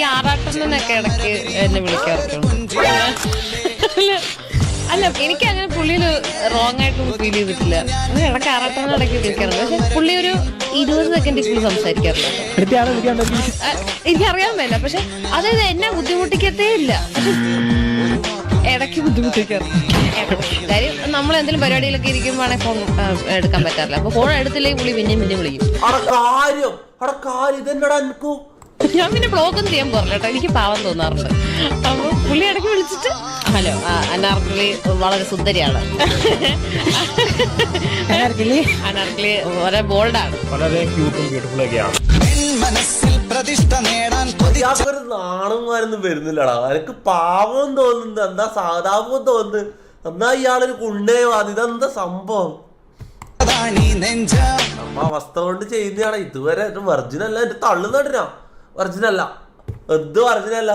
ഈ ആറാട്ടനൊക്കെ ഇടയ്ക്ക് എന്നെ വിളിക്കാറുണ്ട്. അല്ല എനിക്ക് അങ്ങനെ പുള്ളിയിൽ റോങ് ആയിട്ടൊന്നും ഫീൽ ചെയ്തിട്ടില്ല. ഇടയ്ക്ക് ആറാട്ടനെ ഇടയ്ക്ക് വിളിക്കാറുണ്ട്. പക്ഷെ പുള്ളി ഒരു 20 സെക്കൻഡ് ഫുൾ സംസാരിക്കാറില്ല. എനിക്കറിയാൻ മേല. പക്ഷെ അതായത് എന്നെ ബുദ്ധിമുട്ടിക്കത്തേ ഇല്ല. ഇടയ്ക്ക് ബുദ്ധിമുട്ടിക്കാറ്. കാര്യം നമ്മൾ എന്തെങ്കിലും പരിപാടിയിലൊക്കെ ഇരിക്കുമ്പോഴാണെങ്കിൽ ഫോൺ എടുക്കാൻ പറ്റാറില്ല. അപ്പൊ ഫോൺ എടുത്തില്ലെങ്കിൽ പുള്ളി പിന്നെയും വിളിക്കും. ഞാൻ പിന്നെ ബ്ലോഗൊന്നും ചെയ്യാൻ പോറില്ല കേട്ടോ. എനിക്ക് പാവം തോന്നാറുണ്ട്. അപ്പൊ പുള്ളി ഇടയ്ക്ക് വിളിച്ചിട്ട് ഹലോ അനാർക്കലി വളരെ സുന്ദരിയാണ്, അനാർക്കലി വളരെ ബോൾഡാണ്, വളരെ ക്യൂട്ടും ബ്യൂട്ടിഫുൾ ഒക്കെയാണ്. നാണന്മാരൊന്നും വരുന്നില്ലടാ. എനിക്ക് പാവം തോന്നുന്നത് എന്താ സാധാപം തോന്നുന്നത്. എന്നാ ഇയാളൊരു കുണ്ടയോ ഇതെന്താ സംഭവം? നമ്മ അവസ്ഥ കൊണ്ട് ചെയ്യുന്നതാണ്. ഇതുവരെ വെർജിനല്ല, എന്റെ തള്ളു നടിനാ വെർജിനല്ല, എന്ത് വെർജിനല്ല.